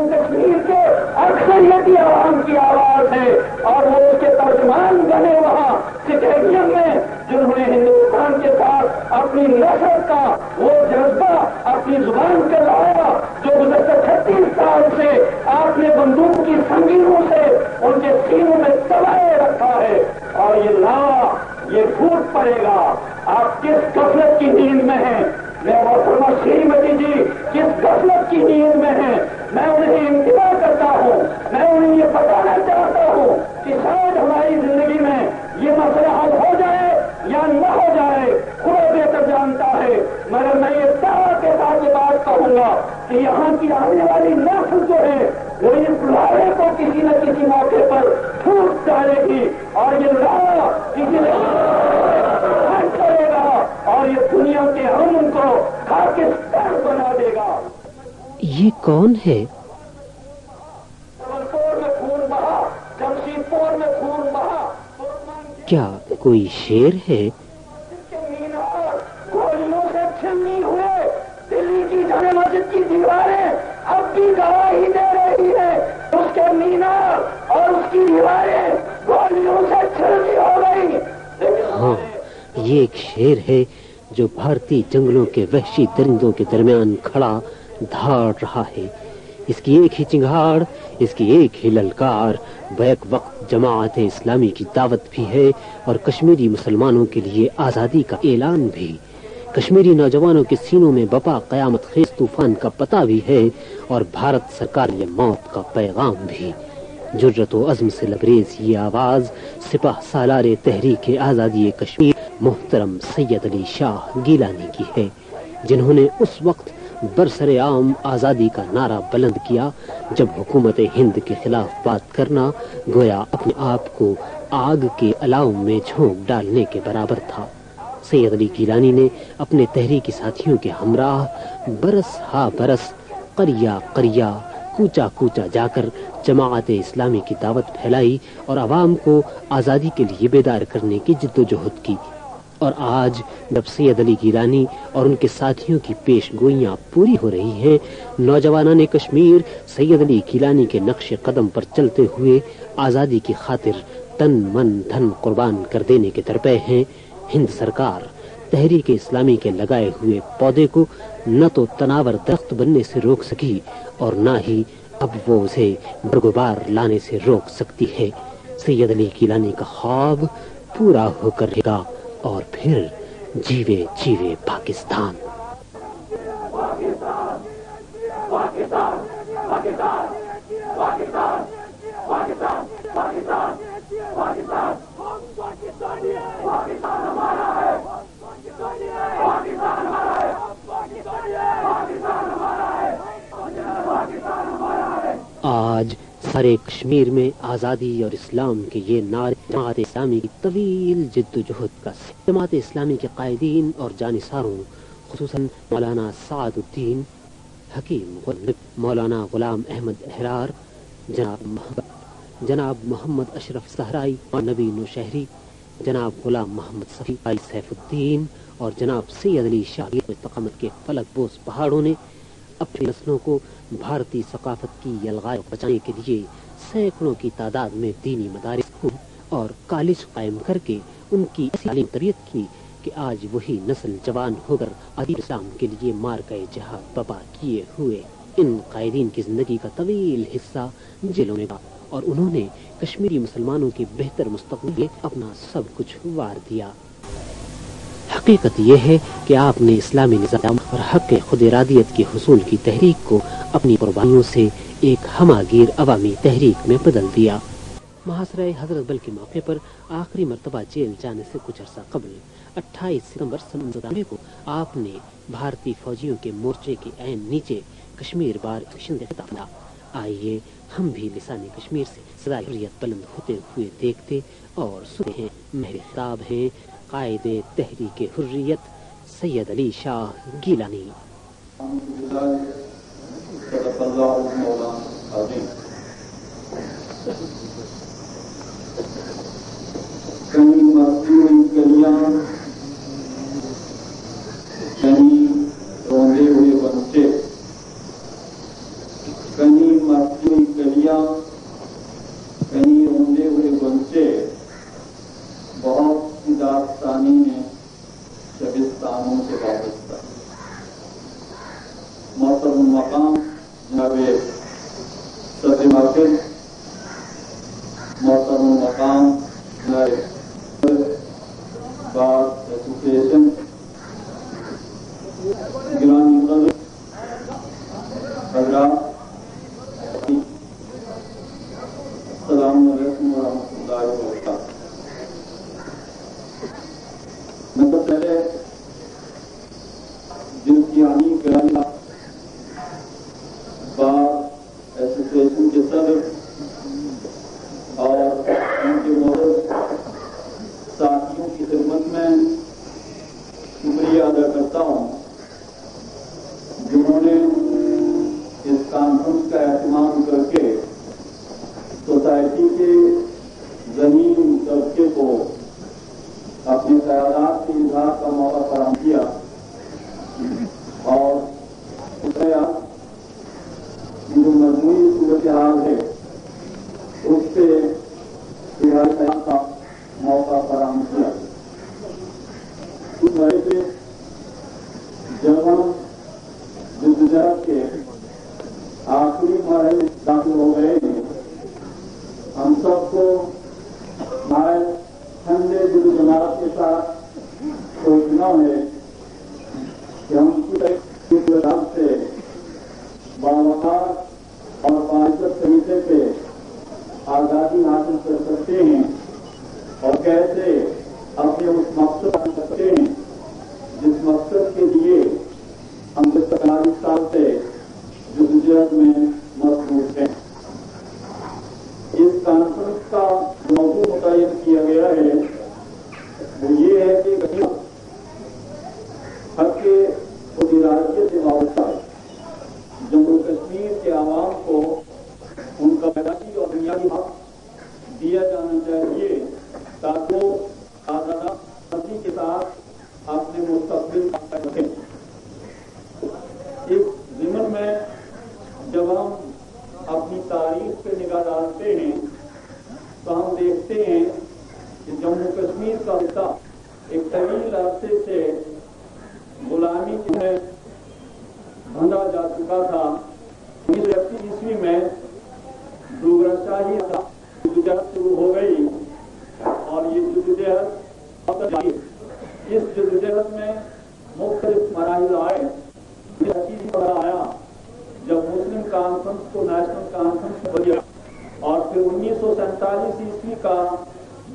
جموں کشمیر کے اکثریتی عوام کی آواز ہے اور وہ اس کے ترجمان بنے وہاں اسٹیڈیم میں، جنہوں نے ہندوستان کے ساتھ اپنی نفرت کا وہ جذبہ اپنی زبان پہ لایا جو گزشتہ 36 سال سے آپ نے بندوق کی سنگینوں سے ان کے سینوں میں دبائے رکھا ہے، اور یہ یہ پھوٹ پڑے گا۔ آپ کس غفلت کی نیند میں ہیں؟ میں محترمہ شریمتی جی کس غفلت کی نیند میں ہیں؟ میں انہیں انتباہ کرتا ہوں، میں انہیں یہ بتانا چاہتا ہوں کہ شاید ہماری زندگی میں یہ مسئلہ حل ہو جائے یا نہ ہو جائے، خدا بہتر جانتا ہے، مگر میں یہ دعویٰ کے ساتھ یہ بات کہوں گا کہ یہاں کی آنے والی نسل جو ہے وہ اس لارے کو کسی نہ کسی موقع پر پھوٹ ڈالے گی، اور یہ لارا کسی نہ کرے گا اور یہ دنیا کے امن کو خاکستر بنا دے گا۔ یہ کون ہے؟ جبلپور میں خون بہا، جمشیدپور میں خون بہا، کیا کوئی شیر ہے؟ مینار گولیوں سے چھلنی ہوئے، دلی کی جامع مسجد کی دیواریں اب بھی گواہی دے رہی ہے، اس کے مینار اور اس کی دیواریں گولیوں سے چھلنی ہو گئی۔ ہاں، یہ ایک شیر ہے جو بھارتی جنگلوں کے وحشی درندوں کے درمیان کھڑا دھاڑ رہا ہے۔ اس کی ایک ہی چنگھاڑ، اس کی ایک ہی للکار بیک وقت جماعت اسلامی کی دعوت بھی ہے اور کشمیری مسلمانوں کے لیے آزادی کا اعلان بھی۔ کشمیری نوجوانوں کے سینوں میں بپا قیامت خیز طوفان کا پتہ بھی ہے اور بھارت سرکار یہ موت کا پیغام بھی۔ جرت و عزم سے لبریز یہ آواز سپاہ سالار تحریک آزادی کشمیر محترم سید علی شاہ گیلانی کی ہے، جنہوں نے اس وقت برسر عام آزادی کا نعرہ بلند کیا جب حکومت ہند کے خلاف بات کرنا گویا اپنے آپ کو آگ کے الاؤ میں جھونک ڈالنے کے برابر تھا۔ سید علی گیلانی نے اپنے تحریکی ساتھیوں کے ہمراہ برس ہا برس، قریہ قریہ، کوچا کوچا جا کر جماعت اسلامی کی دعوت پھیلائی اور عوام کو آزادی کے لیے بیدار کرنے کی جد و جہد کی۔ اور آج جب سید علی گیلانی اور ان کے ساتھیوں کی پیش گوئیاں پوری ہو رہی ہیں، نوجوانان کشمیر سید علی گیلانی کے نقش قدم پر چلتے ہوئے آزادی کی خاطر تن من دھن قربان کر دینے کے درپے ہیں، ہند سرکار تحریک اسلامی کے لگائے ہوئے پودے کو نہ تو تناور درخت بننے سے روک سکی اور نہ ہی اب وہ اسے برگبار لانے سے روک سکتی ہے۔ سید علی گیلانی کا خواب پورا ہو کر رہے گا اور پھر جیوے جیوے پاکستان۔ آج سارے کشمیر میں آزادی اور اسلام کے یہ نعرے جماعت اسلامی کی طویل جد و جہد کا جماعت اسلامی کے قائدین اور جانثاروں خصوصاً مولانا سعد الدین حکیم، مولانا غلام احمد احرار، جناب محمد اشرف صحرائی اور نبی نوشہری، جناب غلام محمد صفی سیف الدین اور جناب سید علی شاہ استقامت کے فلک بوس پہاڑوں نے اپنی نسلوں کو بھارتی ثقافت کی یلغار بچانے کے لیے سینکڑوں کی تعداد میں دینی مدارس اور کالج قائم کر کے ان کی ایسی تعلیم تربیت کی کہ آج وہی نسل جوان ہو کر عظیم اسلام کے لیے مارکہ جہاد بپا کیے ہوئے ان قائدین کی زندگی کا طویل حصہ جیلوں میں گیا اور انہوں نے کشمیری مسلمانوں کے بہتر مستقبل کے اپنا سب کچھ وار دیا۔ حقیقت یہ ہے کہ آپ نے اسلامی نظام اور حق خود ارادیت کے حصول کی تحریک کو اپنی قربانیوں سے ایک ہماگیر عوامی تحریک میں بدل دیا۔ محاصرہ حضرت بل کے موقع پر آخری مرتبہ جیل جانے سے کچھ عرصہ قبل 28 ستمبر 1993 کو آپ نے بھارتی فوجیوں کے مورچے کے عین نیچے کشمیر بار ایکشن سے خطاب کیا۔ آئیے ہم بھی لسان کشمیر سے صدائے حریت بلند ہوتے ہوئے دیکھتے اور سنتے ہیں۔ مہر خطاب ہیں قائد تحریک حریت سید علی شاہ گیلانی۔ کہیں مزدور گلیاں، کہیں روندے ہوئے بچے، کہیں کہیں روندے ہوئے بچے بہت سی داستانی ہیں شبستانوں سے وابستہ. محترم مقام جناب صدر محفل، محترم مقام جناب بار ایسوسیشن، گرامی قدر حضرات، السلام علیکم ورحمۃ اللہ وبرکاتہ. میں تو پہلے جنسیانی گرامی بار ایسوسیشن کے صدر اور ان کے معزز ساتھیوں کی خدمت میں شکریہ ادا کرتا ہوں جنہوں نے اس کانفرنس کا اہتمام کر کے سوسائٹی کے ذہین طبقے کو اپنے خیالات کے اظہار کا موقع فراہم کیا اور جو مجموعی صورتحال ہے اس سے خیال کا موقع فراہم کیا. اس وجہ سے جب ہم جدوجہد کے آخری مرحلے داخل ہو گئے ہیں، ہم سب کو ہمارے ٹھنڈے دل و دماغ کے ساتھ سوچنا ہے کہ ہم کس طرح سے باوقار اور باعزت طریقے سے آزادی حاصل کر سکتے ہیں اور کیسے اپنے اس مقصد کر سکتے ہیں جس مقصد کے لیے ہم 45 سال سے جدوجہد میں مصروف ہیں. اس کانفرنس کا موضوع متعین کیا گیا ہے وہ یہ ہے کہ حق خودارادیت سے وابستہ ہے. جموں کشمیر کے عوام کو ان کا پیدائشی اور بنیادی حق دیا جانا چاہیے تاکہ وہ آزادی کے ساتھ اپنے مستقبل کا رکھیں. اس ضمن میں جب ہم اپنی تاریخ پہ نگاہ ڈالتے ہیں تو ہم دیکھتے ہیں کہ جموں کشمیر کا حصہ ایک طویل عرصے سے غلامی میں بندھا جا چکا تھا. 1980 میں ڈوگرا شاہی جدوجہد شروع ہو گئی اور یہ جدوجہد جاری ہے. اس جدوجہد میں مختلف مراحل آئے. آیا جب مسلم کانفرنس کو نیشنل کانفرنس میں بدلا اور پھر 1947 عیسوی کا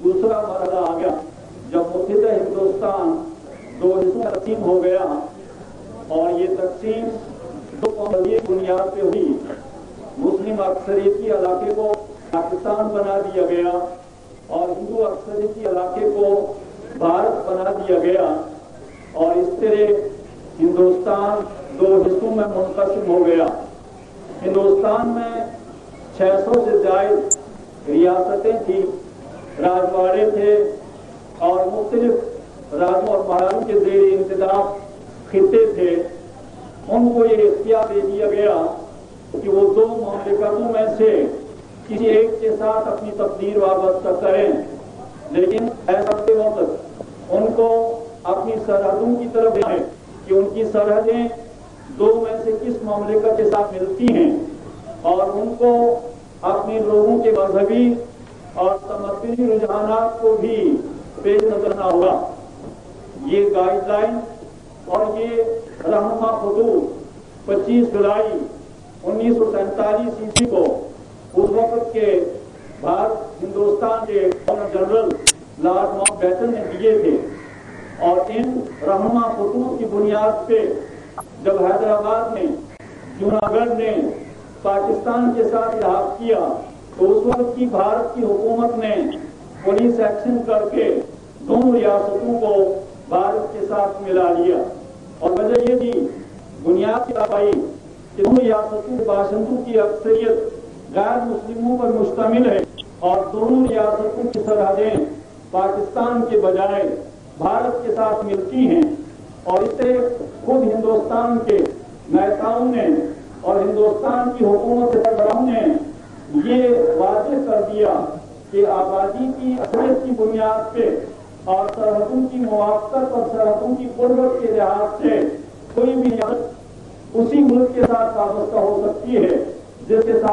دوسرا مرحلہ آ گیا جب متحدہ ہندوستان دو حصوں میں تقسیم ہو گیا اور یہ تقسیم دو قومی بنیاد پہ ہوئی. مسلم اکثریتی علاقے کو پاکستان بنا دیا گیا اور ہندو اکثریتی علاقے کو بھارت بنا دیا گیا اور اس طرح ہندوستان دو حصوں میں منقسم ہو گیا. ہندوستان میں 600 سے زائد ریاستیں تھیں، راجواڑے تھے اور مختلف راجوں اور مہاراجوں کے زیر انتظام خطے تھے. ان کو یہ اختیار دے دیا گیا کہ وہ دو مملکتوں میں سے کسی ایک کے ساتھ اپنی تقدیر وابستہ کریں، لیکن ایسا کرتے وقت ان کو اپنی سرحدوں کی طرف ہے کہ ان کی سرحدیں دو میں سے کس مملکت کے ساتھ ملتی ہیں اور ان کو اپنے لوگوں کے مذہبی اور تمدنی رجحانات کو بھی پیش نظر رکھنا ہوگا. یہ گائیڈ لائن اور یہ رہنما خطوط 25 جولائی 1947 عیسوی کو اس وقت کے بھارت ہندوستان کے governor general Lord Mountbatten نے دیے تھے اور ان رہنما خطوط کی بنیاد پہ جب حیدرآباد نے جوناگڑھ نے پاکستان کے ساتھ الحاق کیا تو اس وقت کی بھارت کی حکومت نے پولیس ایکشن کر کے دونوں ریاستوں کو بھارت کے ساتھ ملا لیا اور وجہ یہ تھی بنیاد کی آبائی کہ دونوں ریاستوں کے باشندوں کی اکثریت غیر مسلموں پر مشتمل ہے اور دونوں ریاستوں کی سرحدیں پاکستان کے بجائے بھارت کے ساتھ ملتی ہیں اور اس سے خود ہندوستان کے نیتاؤں نے اور ہندوستان کی حکومت کے سربراہوں نے یہ واضح کر دیا کہ آبادی کی اہمیت کی بنیاد پہ اور سرحدوں کی موافقت اور سرحدوں کی قربت کے لحاظ سے کوئی بھی اسی ملک کے ساتھ وابستہ ہو سکتی ہے جس کے ساتھ